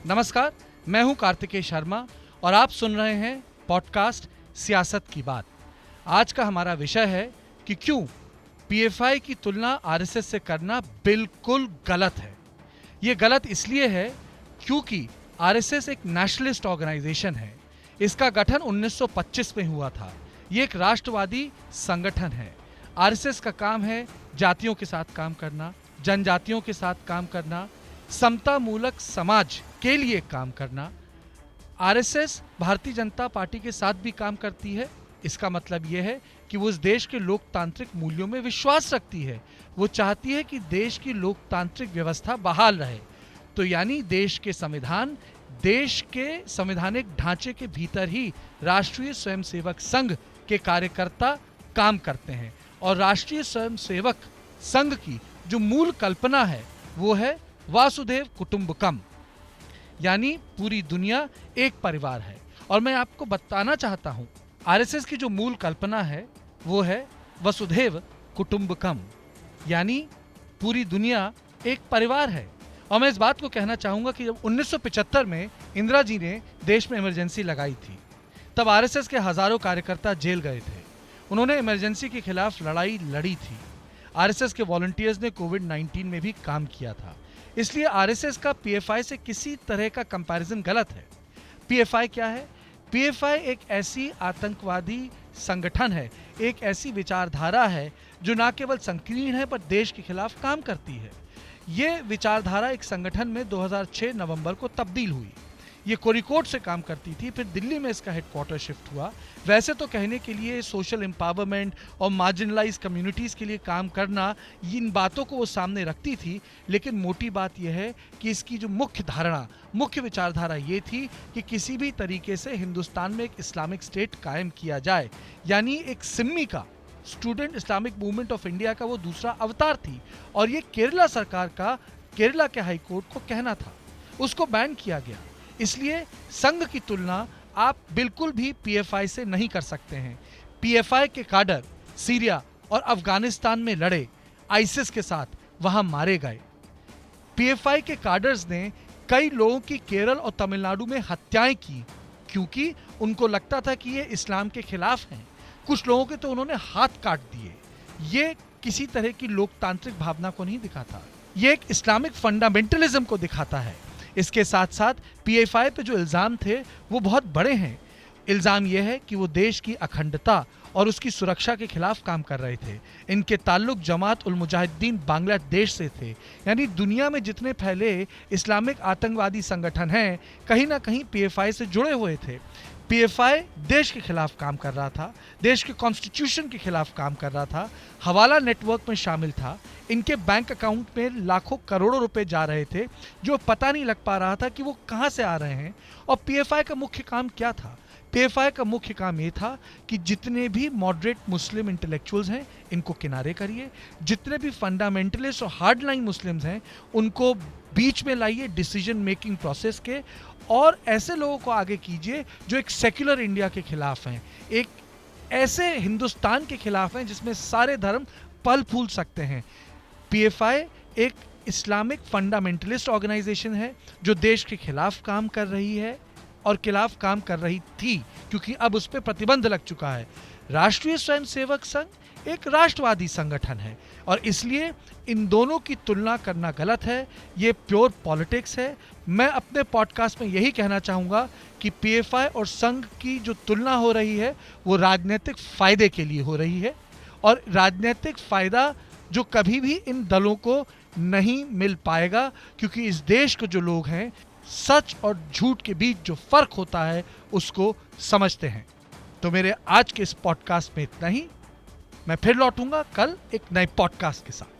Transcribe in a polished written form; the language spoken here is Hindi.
नमस्कार, मैं हूं कार्तिकेय शर्मा और आप सुन रहे हैं पॉडकास्ट सियासत की बात। आज का हमारा विषय है कि क्यों पीएफआई की तुलना आरएसएस से करना बिल्कुल गलत है। ये गलत इसलिए है क्योंकि आरएसएस एक नेशनलिस्ट ऑर्गेनाइजेशन है। इसका गठन 1925 में हुआ था। ये एक राष्ट्रवादी संगठन है। आरएसएस का काम है जातियों के साथ काम करना, जनजातियों के साथ काम करना, समता मूलक समाज के लिए काम करना। आरएसएस भारतीय जनता पार्टी के साथ भी काम करती है। इसका मतलब यह है कि वो इस देश के लोकतांत्रिक मूल्यों में विश्वास रखती है। वो चाहती है कि देश की लोकतांत्रिक व्यवस्था बहाल रहे। तो यानी देश के संवैधानिक ढांचे के भीतर ही राष्ट्रीय स्वयंसेवक संघ के कार्यकर्ता काम करते हैं। और राष्ट्रीय स्वयंसेवक संघ की जो मूल कल्पना है वो है वासुदेव कुटुंबकम, यानी पूरी दुनिया एक परिवार है। और मैं आपको बताना चाहता हूं, आरएसएस की जो मूल कल्पना है वो है वसुधैव कुटुंबकम, यानी पूरी दुनिया एक परिवार है। और मैं इस बात को कहना चाहूंगा कि जब 1975 में इंदिरा जी ने देश में इमरजेंसी लगाई थी, तब आरएसएस के हजारों कार्यकर्ता जेल गए थे। उन्होंने इमरजेंसी के खिलाफ लड़ाई लड़ी थी। आरएसएस के वॉलंटियर्स ने कोविड-19 में भी काम किया था। इसलिए आरएसएस का पीएफआई से किसी तरह का कंपैरिजन गलत है। पीएफआई क्या है? पीएफआई एक ऐसी आतंकवादी संगठन है, एक ऐसी विचारधारा है जो न केवल संकीर्ण है पर देश के खिलाफ काम करती है। ये विचारधारा एक संगठन में 2006 नवंबर को तब्दील हुई। ये कोरिकोड से काम करती थी, फिर दिल्ली में इसका हेडक्वार्टर शिफ्ट हुआ। वैसे तो कहने के लिए सोशल एम्पावरमेंट और मार्जिनलाइज कम्युनिटीज़ के लिए काम करना, इन बातों को वो सामने रखती थी, लेकिन मोटी बात यह है कि इसकी जो मुख्य विचारधारा ये थी कि किसी भी तरीके से हिंदुस्तान में एक इस्लामिक स्टेट कायम किया जाए, यानी एक सिम्मी का, student Islamic movement of India का वो दूसरा अवतार थी। और ये केरला सरकार का, केरला के हाई कोर्ट को कहना था, उसको बैन किया गया। इसलिए संघ की तुलना आप बिल्कुल भी पीएफआई से नहीं कर सकते हैं। पीएफआई के काडर सीरिया और अफगानिस्तान में लड़े, आईसिस के साथ वहां मारे गए। पीएफआई के काडर्स ने कई लोगों की केरल और तमिलनाडु में हत्याएं की क्योंकि उनको लगता था कि ये इस्लाम के खिलाफ हैं। कुछ लोगों के तो उन्होंने हाथ काट दिए। ये किसी तरह की लोकतांत्रिक भावना को नहीं दिखाता, ये एक इस्लामिक फंडामेंटलिज्म को दिखाता है। इसके साथ साथ पीएफआई पे जो इल्ज़ाम थे वो बहुत बड़े हैं। इल्ज़ाम यह है कि वो देश की अखंडता और उसकी सुरक्षा के खिलाफ काम कर रहे थे। इनके ताल्लुक जमात उल मुजाहिदीन बांग्लादेश से थे। यानी दुनिया में जितने फैले इस्लामिक आतंकवादी संगठन हैं, कहीं ना कहीं पीएफआई से जुड़े हुए थे। पीएफआई देश के खिलाफ काम कर रहा था, देश के कॉन्स्टिट्यूशन के खिलाफ काम कर रहा था, हवाला नेटवर्क में शामिल था। इनके बैंक अकाउंट में लाखों करोड़ों रुपए जा रहे थे जो पता नहीं लग पा रहा था कि वो कहां से आ रहे हैं। और पीएफआई का मुख्य काम क्या था? पीएफआई का मुख्य काम ये था कि जितने भी मॉडरेट मुस्लिम इंटेलेक्चुअल्स हैं इनको किनारे करिए, जितने भी फंडामेंटलिस्ट और हार्डलाइन मुस्लिम्स हैं उनको बीच में लाइए डिसीजन मेकिंग प्रोसेस के, और ऐसे लोगों को आगे कीजिए जो एक सेक्युलर इंडिया के खिलाफ हैं, एक ऐसे हिंदुस्तान के खिलाफ हैं जिसमें सारे धर्म पल फूल सकते हैं। पीएफआई एक इस्लामिक फंडामेंटलिस्ट ऑर्गेनाइजेशन है जो देश के खिलाफ काम कर रही है और खिलाफ काम कर रही थी, क्योंकि अब उस पर प्रतिबंध लग चुका है। राष्ट्रीय स्वयंसेवक संघ एक राष्ट्रवादी संगठन है और इसलिए इन दोनों की तुलना करना गलत है। ये प्योर पॉलिटिक्स है। मैं अपने पॉडकास्ट में यही कहना चाहूँगा कि पीएफआई और संघ की जो तुलना हो रही है वो राजनीतिक फायदे के लिए हो रही है, और राजनीतिक फायदा जो कभी भी इन दलों को नहीं मिल पाएगा, क्योंकि इस देश के जो लोग हैं सच और झूठ के बीच जो फर्क होता है उसको समझते हैं। तो मेरे आज के इस पॉडकास्ट में इतना ही। मैं फिर लौटूंगा कल एक नए पॉडकास्ट के साथ।